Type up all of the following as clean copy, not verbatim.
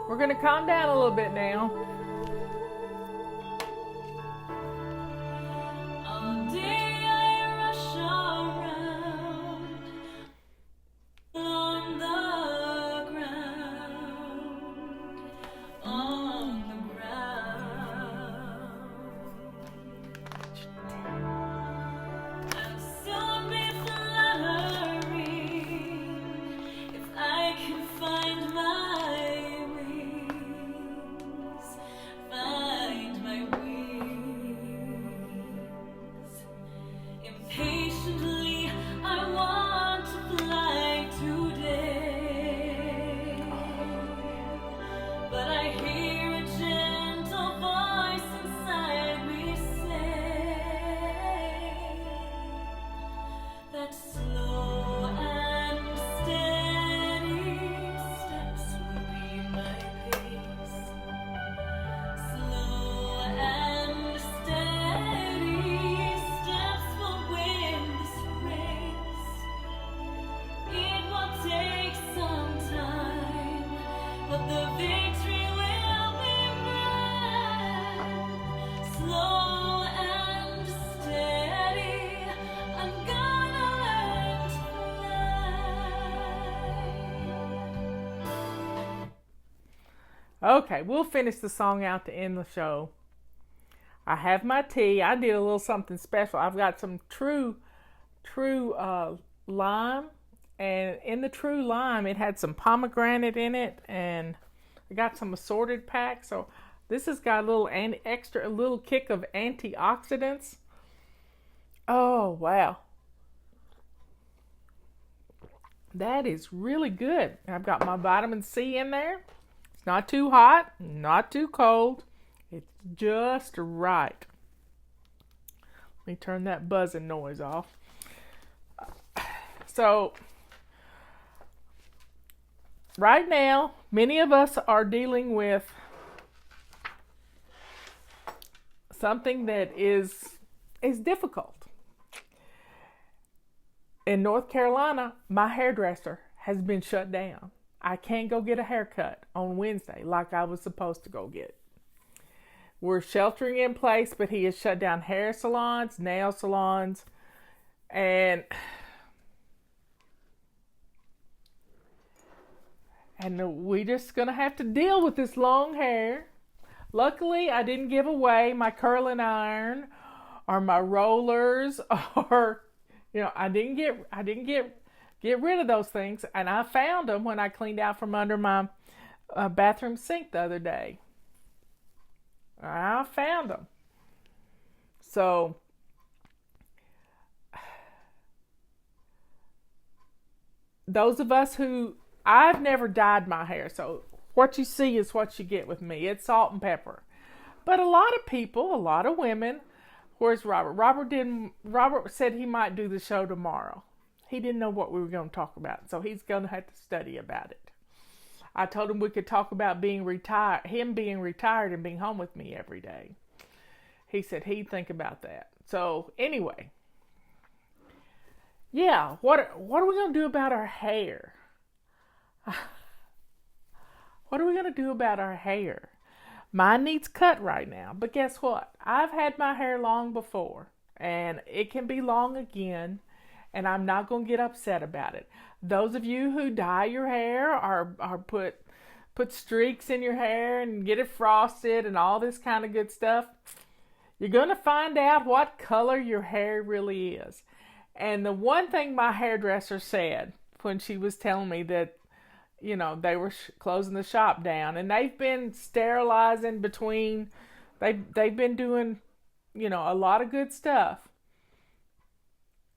We're going to calm down a little bit now. All day I rush around on the ground, on the ground. I'll soon be fluttering if I can find my wings, find my wings. Impatiently, I want to fly today, but I hear a gentle voice inside me say that slow and steady steps will be my pace. Slow and steady steps will win this race. It will take some time, but the victory will be mine. Slow and steady, I'm gonna learn to fly. Okay, we'll finish the song out to end the show. I have my tea. I did a little something special. I've got some true lime, and in the true lime, it had some pomegranate in it, and I got some assorted packs. So this has got a little a little kick of antioxidants. Oh wow, that is really good. I've got my vitamin C in there. It's not too hot, not too cold. It's just right. Let me turn that buzzing noise off. So, right now, many of us are dealing with something that is difficult. In North Carolina, my hairdresser has been shut down. I can't go get a haircut on Wednesday like I was supposed to go get. We're sheltering in place, but he has shut down hair salons, nail salons, and we just gonna have to deal with this long hair. Luckily, I didn't give away my curling iron or my rollers, or I didn't get rid of those things, and I found them when I cleaned out from under my bathroom sink the other day. I found them. So those of us who, I've never dyed my hair, so what you see is what you get with me. It's salt and pepper. But a lot of people, a lot of women, where's Robert? Robert said he might do the show tomorrow. He didn't know what we were going to talk about, so he's going to have to study about it. I told him we could talk about being retired and being home with me every day. He said he'd think about that. So anyway, yeah, what are we going to do about our hair? What are we going to do about our hair? Mine needs cut right now, but guess what? I've had my hair long before, and it can be long again, and I'm not going to get upset about it. Those of you who dye your hair or put streaks in your hair and get it frosted and all this kind of good stuff, you're going to find out what color your hair really is. And the one thing my hairdresser said when she was telling me that, they were closing the shop down, and they've been sterilizing between, they've been doing, a lot of good stuff.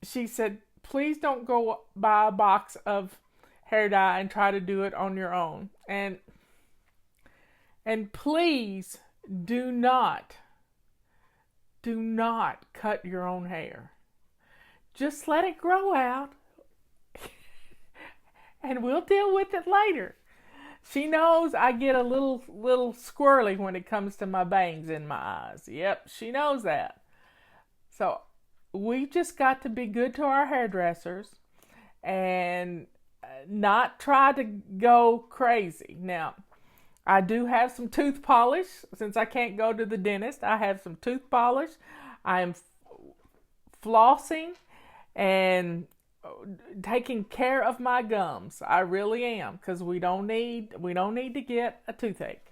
She said, please don't go buy a box of hair dye and try to do it on your own. And please do not cut your own hair. Just let it grow out and we'll deal with it later. She knows I get a little squirrely when it comes to my bangs in my eyes. Yep, she knows that. So we've just got to be good to our hairdressers and not try to go crazy. Now, I do have some tooth polish. Since I can't go to the dentist, I have some tooth polish. I am flossing and taking care of my gums. I really am, because we don't need to get a toothache.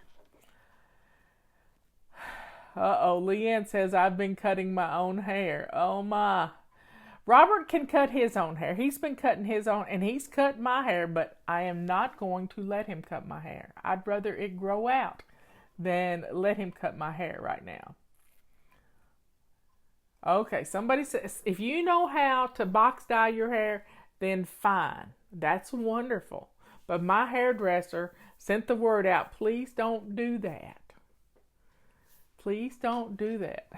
Leanne says I've been cutting my own hair. Oh my. Robert can cut his own hair. He's been cutting his own, and he's cut my hair, but I am not going to let him cut my hair. I'd rather it grow out than let him cut my hair right now. Okay, somebody says, if you know how to box dye your hair, then fine. That's wonderful. But my hairdresser sent the word out, please don't do that. Please don't do that.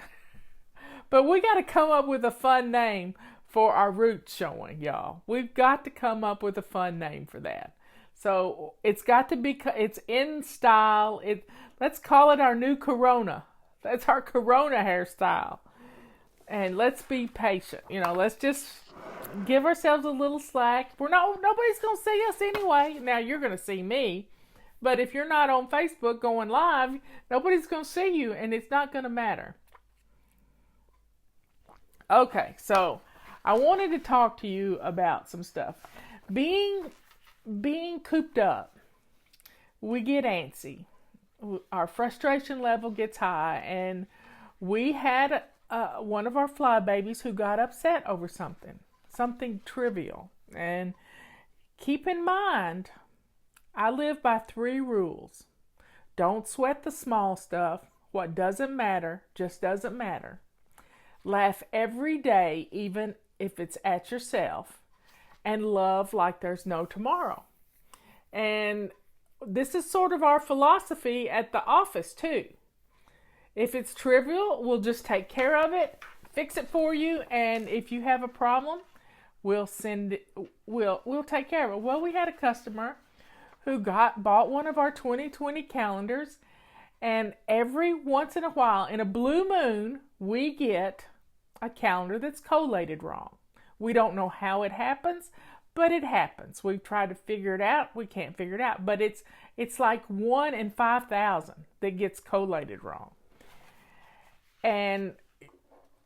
But we got to come up with a fun name for our roots showing, y'all. We've got to come up with a fun name for that. So it's got to be, it's in style. Let's call it our new Corona. That's our Corona hairstyle. And let's be patient. Let's just give ourselves a little slack. Nobody's going to see us anyway. Now you're going to see me. But if you're not on Facebook going live, nobody's going to see you, and it's not going to matter. Okay, so I wanted to talk to you about some stuff. Being cooped up, we get antsy. Our frustration level gets high, and we had one of our fly babies who got upset over something trivial. And keep in mind, I live by 3 rules. Don't sweat the small stuff. What doesn't matter just doesn't matter. Laugh every day, even if it's at yourself, and love like there's no tomorrow. And this is sort of our philosophy at the office too. If it's trivial, we'll just take care of it, fix it for you, and if you have a problem, we'll take care of it. Well, we had a customer who bought one of our 2020 calendars, and every once in a while, in a blue moon, we get a calendar that's collated wrong. We don't know how it happens, but it happens. We've tried to figure it out. We can't figure it out, but it's like 1 in 5,000 that gets collated wrong. And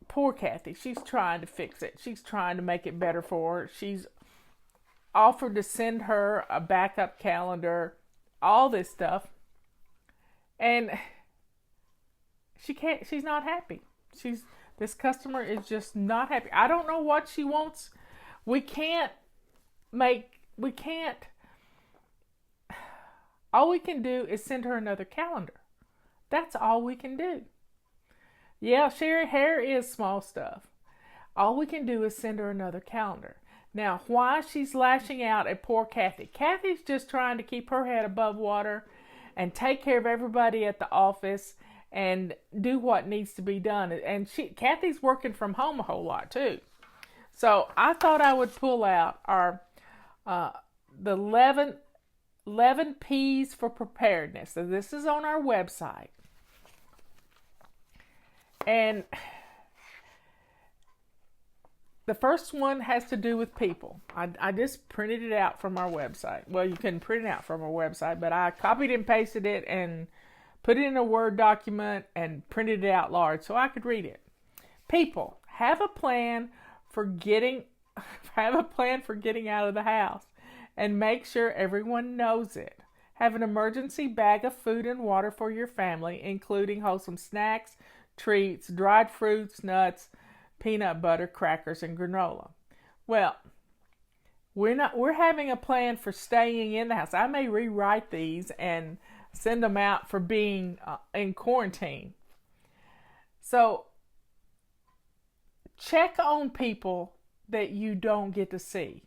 poor Kathy, she's trying to fix it. She's trying to make it better for her. She's offered to send her a backup calendar, all this stuff. And she's not happy. This customer is just not happy. I don't know what she wants. All we can do is send her another calendar. That's all we can do. Yeah, Sherry, hair is small stuff. All we can do is send her another calendar. Now, why she's lashing out at poor Kathy? Kathy's just trying to keep her head above water and take care of everybody at the office and do what needs to be done. And Kathy's working from home a whole lot too. So I thought I would pull out the 11 P's for preparedness. So this is on our website. And the first one has to do with people. I just printed it out from our website. Well, you couldn't print it out from our website, but I copied and pasted it and put it in a Word document and printed it out large so I could read it. People, have a plan for getting out of the house and make sure everyone knows it. Have an emergency bag of food and water for your family, including wholesome snacks, treats, dried fruits, nuts, peanut butter, crackers, and granola. Well, we're having a plan for staying in the house. I may rewrite these and send them out for being in quarantine. So check on people that you don't get to see,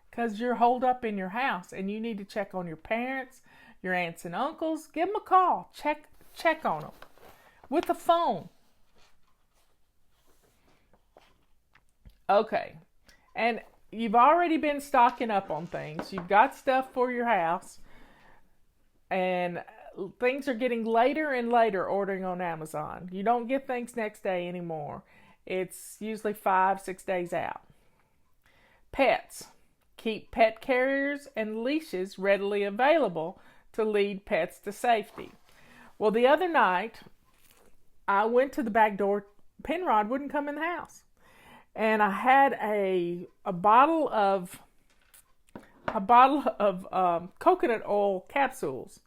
because you're holed up in your house and you need to check on your parents, your aunts and uncles. Give them a call. Check on them with the phone. Okay, and you've already been stocking up on things. You've got stuff for your house, and things are getting later and later ordering on Amazon. You don't get things next day anymore. It's usually 5-6 days out. Pets. Keep pet carriers and leashes readily available to lead pets to safety. Well, the other night, I went to the back door. Penrod wouldn't come in the house. And I had a bottle of coconut oil capsules.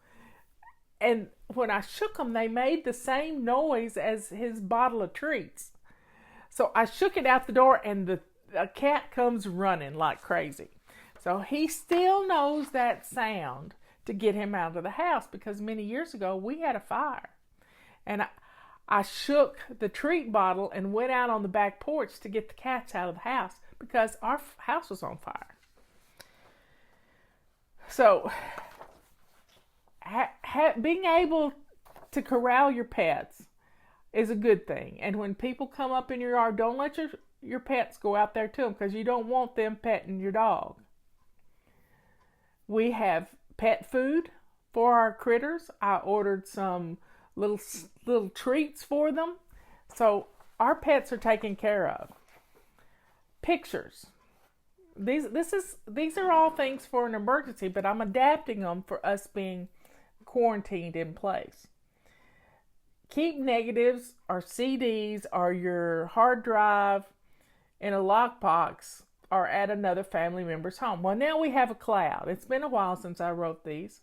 And when I shook them, they made the same noise as his bottle of treats. So I shook it out the door, and the cat comes running like crazy. So he still knows that sound to get him out of the house, because many years ago we had a fire. And I shook the treat bottle and went out on the back porch to get the cats out of the house because our house was on fire. So being able to corral your pets is a good thing. And when people come up in your yard, don't let your pets go out there to them, because you don't want them petting your dog. We have pet food for our critters. I ordered some little treats for them. So our pets are taken care of. Pictures. These are all things for an emergency, but I'm adapting them for us being quarantined in place. Keep negatives or CDs or your hard drive in a lockbox or at another family member's home. Well, now we have a cloud. It's been a while since I wrote these.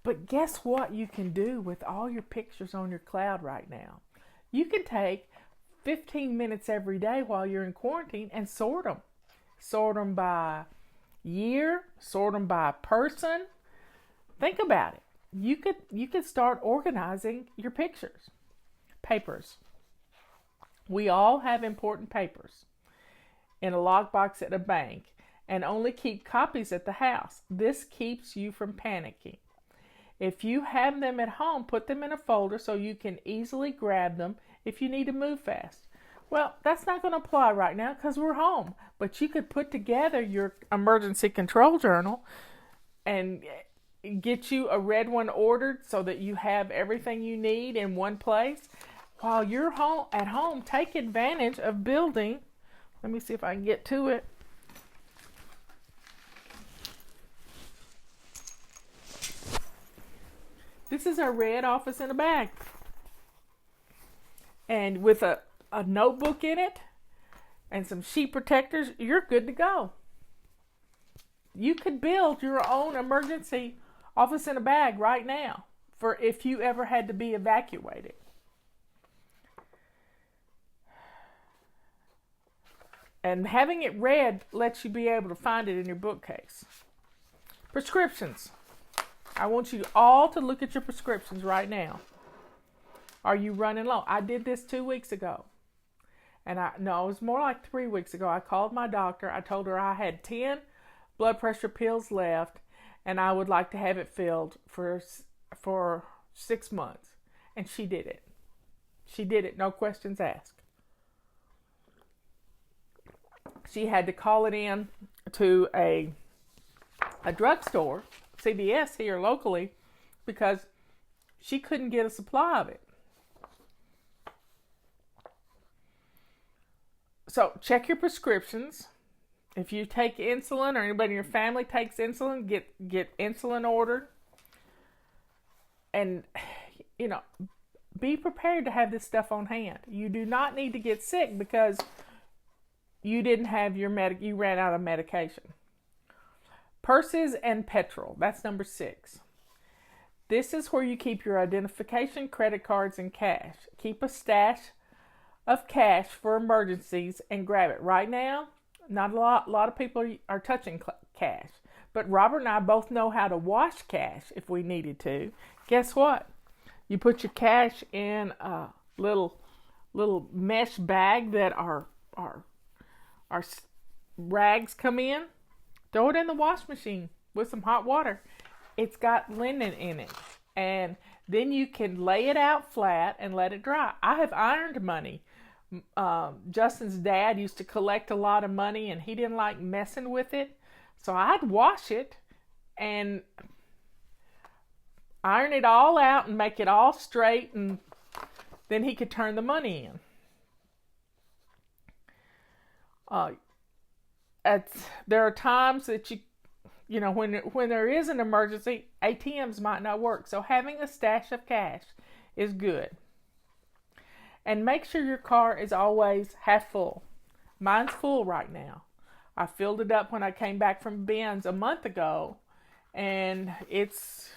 But guess what you can do with all your pictures on your cloud right now? You can take 15 minutes every day while you're in quarantine and sort them. Sort them by year, sort them by person. Think about it. You could start organizing your pictures. Papers. We all have important papers in a lockbox at a bank, and only keep copies at the house. This keeps you from panicking. If you have them at home, put them in a folder so you can easily grab them if you need to move fast. Well, that's not going to apply right now because we're home, but you could put together your emergency control journal and get you a red one ordered so that you have everything you need in one place. While you're at home, take advantage of building. Let me see if I can get to it. This is our red office in a bag. And with a notebook in it and some sheet protectors, you're good to go. You could build your own emergency office in a bag right now for if you ever had to be evacuated. And having it read lets you be able to find it in your bookcase. Prescriptions. I want you all to look at your prescriptions right now. Are you running low? I did this 2 weeks ago. And it was more like 3 weeks ago. I called my doctor. I told her I had 10 blood pressure pills left, and I would like to have it filled for 6 months. And she did it. She did it, no questions asked. She had to call it in to a drugstore, CVS here locally, because she couldn't get a supply of it. So check your prescriptions. If you take insulin or anybody in your family takes insulin, get insulin ordered. And, be prepared to have this stuff on hand. You do not need to get sick because you didn't have you ran out of medication. Purses and petrol. That's number 6. This is where you keep your identification, credit cards, and cash. Keep a stash of cash for emergencies and grab it. Right now, not a lot of people are touching cash. But Robert and I both know how to wash cash if we needed to. Guess what? You put your cash in a little mesh bag that our rags come in. Throw it in the wash machine with some hot water. It's got linen in it. And then you can lay it out flat and let it dry. I have ironed money. Justin's dad used to collect a lot of money and he didn't like messing with it. So I'd wash it and iron it all out and make it all straight, and then he could turn the money in. There are times that when there is an emergency, ATMs might not work. So having a stash of cash is good. And make sure your car is always half full. Mine's full right now. I filled it up when I came back from Ben's a month ago, and it's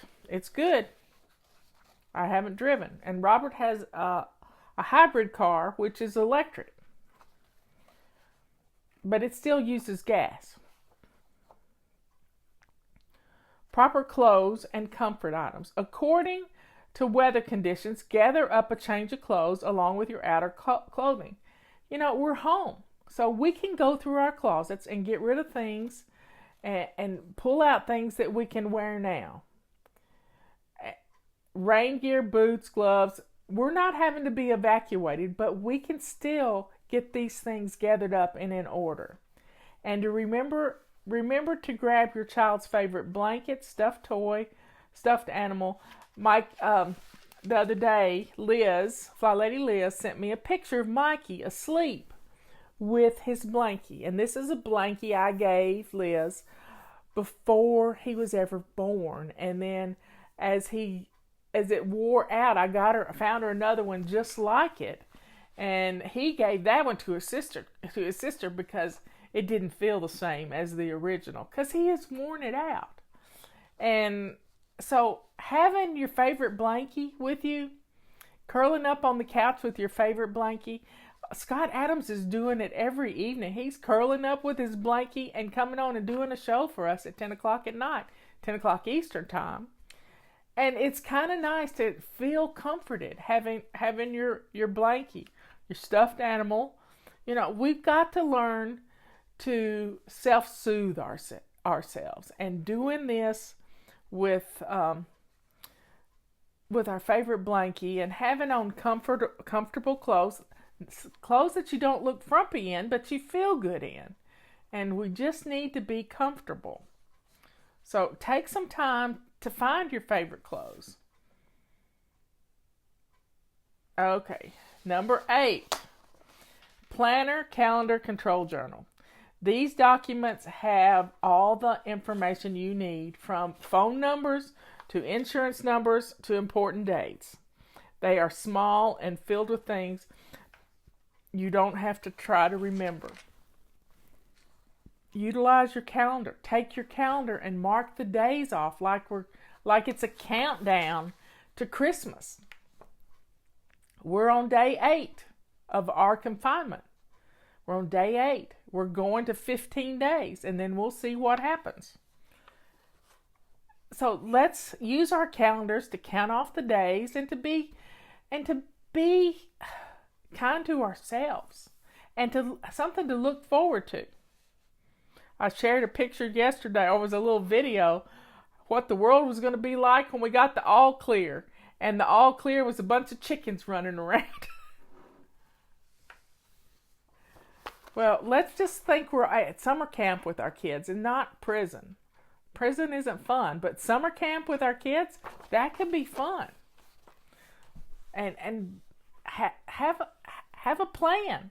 good. I haven't driven. And Robert has a hybrid car, which is electric, but it still uses gas. Proper clothes and comfort items. According to weather conditions, gather up a change of clothes along with your outer clothing. We're home, so we can go through our closets and get rid of things and pull out things that we can wear now. Rain gear, boots, gloves. We're not having to be evacuated, but we can still get these things gathered up and in order. And to remember to grab your child's favorite blanket, stuffed toy, stuffed animal. The other day, Fly Lady Liz, sent me a picture of Mikey asleep with his blankie. And this is a blankie I gave Liz before he was ever born. And then as it wore out, I found her another one just like it. And he gave that one to his sister because it didn't feel the same as the original, because he has worn it out. And so having your favorite blankie with you, curling up on the couch with your favorite blankie. Scott Adams is doing it every evening. He's curling up with his blankie and coming on and doing a show for us at 10 o'clock at night, 10 o'clock Eastern time. And it's kind of nice to feel comforted having your blankie, your stuffed animal. We've got to learn to self-soothe ourselves, and doing this with our favorite blankie and having on comfortable clothes that you don't look frumpy in, but you feel good in. And we just need to be comfortable. So take some time to find your favorite clothes. Okay, number 8, planner, calendar, control journal. These documents have all the information you need, from phone numbers to insurance numbers to important dates. They are small and filled with things you don't have to try to remember. Utilize your calendar. Take your calendar and mark the days off like it's a countdown to Christmas. We're on day 8 of our confinement. We're on day 8. We're going to 15 days, and then we'll see what happens. So let's use our calendars to count off the days and to be kind to ourselves, and to something to look forward to. I shared a picture yesterday, or was a little video, what the world was going to be like when we got the all clear, and the all clear was a bunch of chickens running around. Well, let's just think we're at summer camp with our kids and not prison. Prison isn't fun, but summer camp with our kids, that could be fun. And have a plan.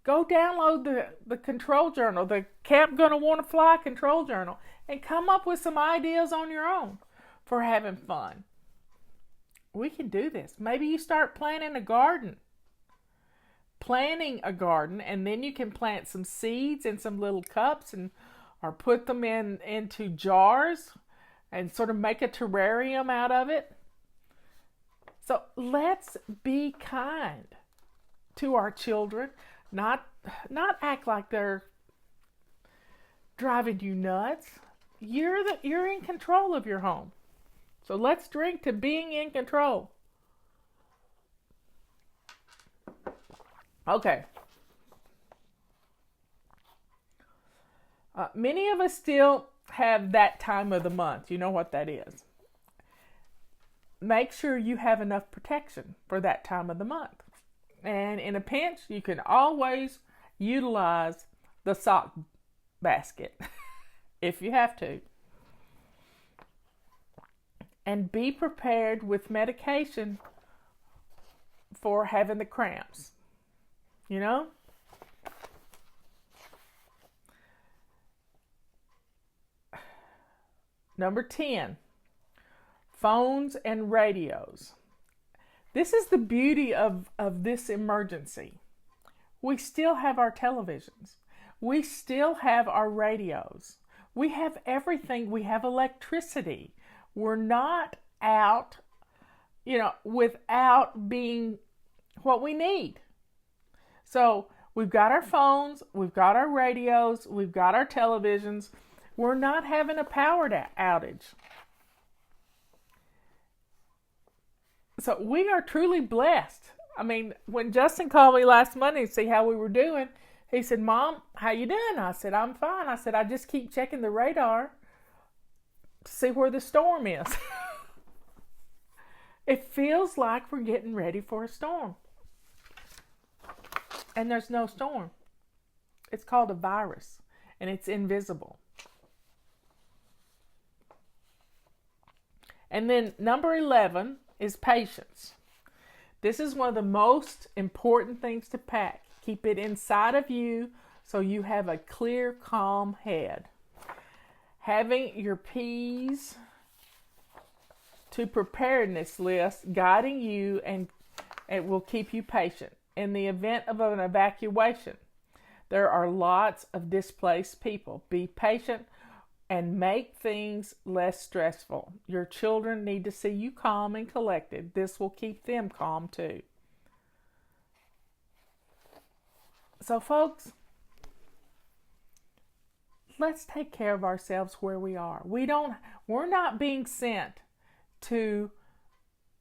Go download the control journal, the Camp Gonna Wanna Fly control journal, and come up with some ideas on your own for having fun. We can do this. Maybe you start planting a garden, and then you can plant some seeds in some little cups or put them into jars and sort of make a terrarium out of it. So let's be kind to our children, not act like they're driving you nuts. You're in control of your home. So let's drink to being in control. Okay. Many of us still have that time of the month. You know what that is. Make sure you have enough protection for that time of the month. And in a pinch, you can always utilize the sock basket if you have to. And be prepared with medication for having the cramps. You know? Number 10, phones and radios. This is the beauty of this emergency. We still have our televisions. We still have our radios. We have everything. We have electricity. We're not out, without being what we need. So we've got our phones, we've got our radios, we've got our televisions. We're not having a power outage. So we are truly blessed. I mean, when Justin called me last Monday to see how we were doing, he said, "Mom, how you doing?" I said, "I'm fine." I said, "I just keep checking the radar to see where the storm is." It feels like we're getting ready for a storm. And there's no storm. It's called a virus, and it's invisible. And then number 11 is patience. This is one of the most important things to pack. Keep it inside of you so you have a clear, calm head. Having your P's to preparedness list guiding you, and it will keep you patient. In the event of an evacuation, there are lots of displaced people. Be patient and make things less stressful. Your children need to see you calm and collected. This will keep them calm too. So folks, let's take care of ourselves where we are. We're not being sent to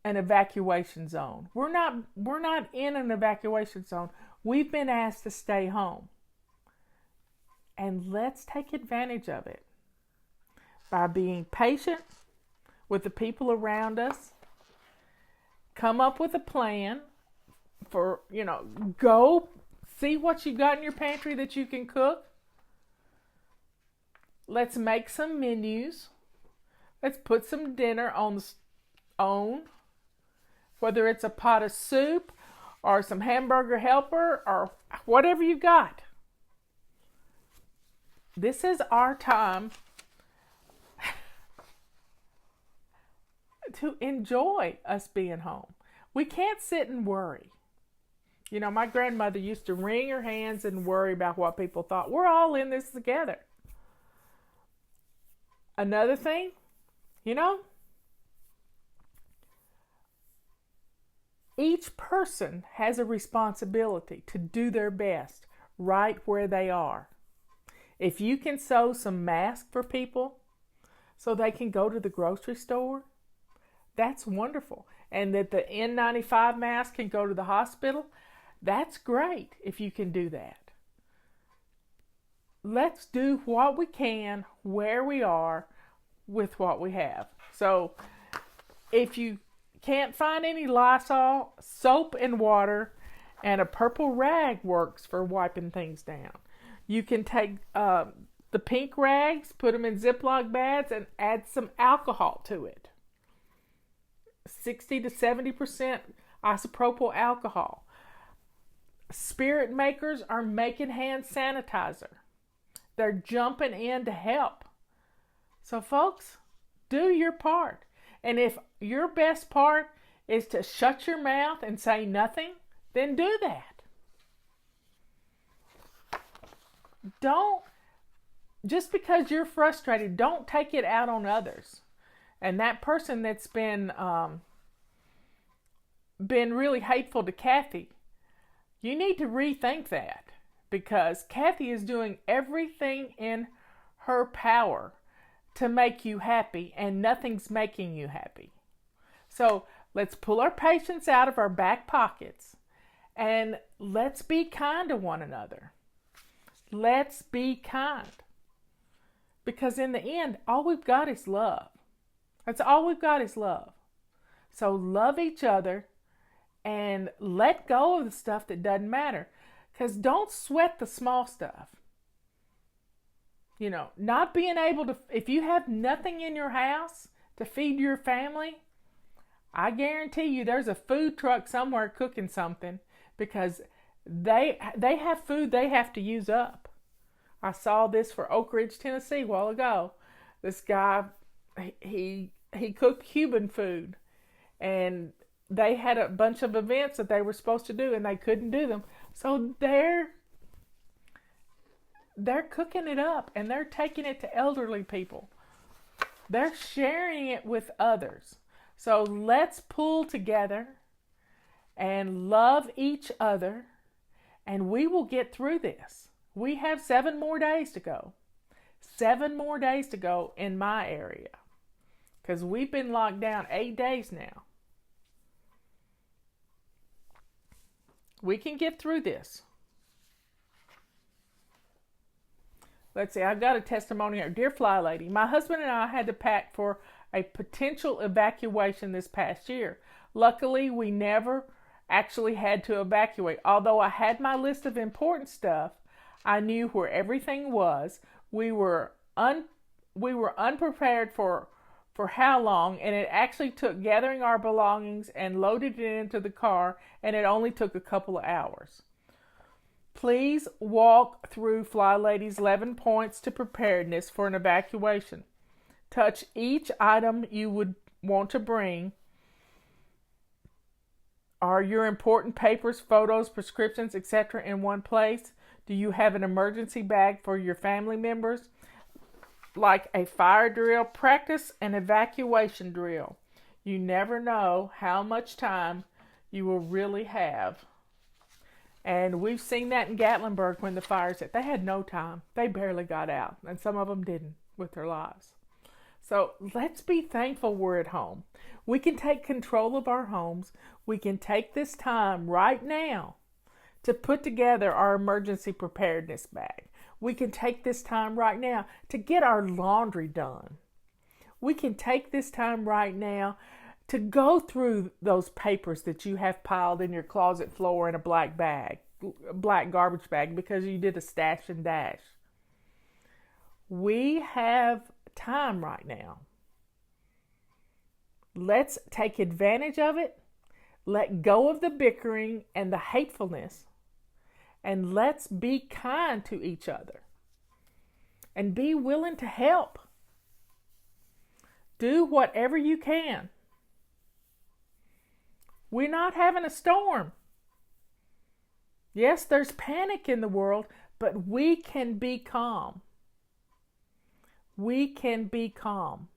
an evacuation zone. We're not in an evacuation zone. We've been asked to stay home. And let's take advantage of it by being patient with the people around us. Come up with a plan for, go see what you got in your pantry that you can cook. Let's make some menus. Let's put some dinner on, whether it's a pot of soup or some hamburger helper or whatever you got. This is our time to enjoy us being home. We can't sit and worry. My grandmother used to wring her hands and worry about what people thought. We're all in this together. Another thing, each person has a responsibility to do their best right where they are. If you can sew some masks for people so they can go to the grocery store, that's wonderful. And that the N95 mask can go to the hospital, that's great if you can do that. Let's do what we can where we are with what we have. So if you can't find any Lysol, soap and water and a purple rag works for wiping things down. You can take the pink rags, put them in Ziploc bags, and add some alcohol to it. 60 to 70% isopropyl alcohol. Spirit makers are making hand sanitizer. They're jumping in to help. So folks, do your part. And if your best part is to shut your mouth and say nothing, then do that. Just because you're frustrated, don't take it out on others. And that person that's been really hateful to Kathy, you need to rethink that, because Kathy is doing everything in her power to make you happy, and nothing's making you happy. So let's pull our patience out of our back pockets and let's be kind to one another. Let's be kind. Because in the end, all we've got is love. That's all we've got is love. So love each other and let go of the stuff that doesn't matter. Because don't sweat the small stuff. Not being able to, if you have nothing in your house to feed your family, I guarantee you there's a food truck somewhere cooking something, because they have food they have to use up. I saw this for Oak Ridge, Tennessee a while ago. This guy he cooked Cuban food, and they had a bunch of events that they were supposed to do, and they couldn't do them. So they're cooking it up, and they're taking it to elderly people. They're sharing it with others. So let's pull together and love each other, and we will get through this. We have 7 more days to go. 7 more days to go in my area, because we've been locked down 8 days now. We can get through this. Let's see, I've got a testimony here. Dear Fly Lady, my husband and I had to pack for a potential evacuation this past year. Luckily, we never actually had to evacuate. Although I had my list of important stuff, I knew where everything was. We were unprepared for how long, and it actually took gathering our belongings and loaded it into the car, and it only took a couple of hours. Please walk through Fly Lady's 11 points to preparedness for an evacuation. Touch each item you would want to bring. Are your important papers, photos, prescriptions, etc. in one place? Do you have an emergency bag for your family members? Like a fire drill, practice an evacuation drill. You never know how much time you will really have. And we've seen that in Gatlinburg when the fires hit. They had no time. They barely got out. And some of them didn't with their lives. So let's be thankful we're at home. We can take control of our homes. We can take this time right now to put together our emergency preparedness bag. We can take this time right now to get our laundry done. We can take this time right now to go through those papers that you have piled in your closet floor in a black garbage bag because you did a stash and dash. We have time right now. Let's take advantage of it. Let go of the bickering and the hatefulness. And let's be kind to each other. And be willing to help. Do whatever you can. We're not having a storm. Yes, there's panic in the world, but we can be calm. We can be calm.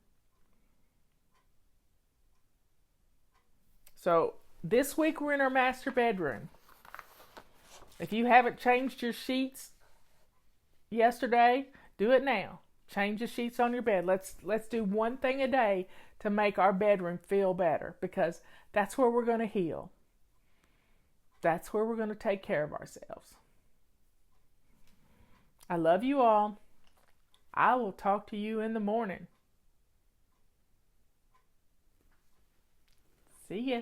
So this week we're in our master bedroom. If you haven't changed your sheets yesterday, do it now. Change the sheets on your bed. Let's do one thing a day to make our bedroom feel better, because that's where we're going to heal. That's where we're going to take care of ourselves. I love you all. I will talk to you in the morning. See ya.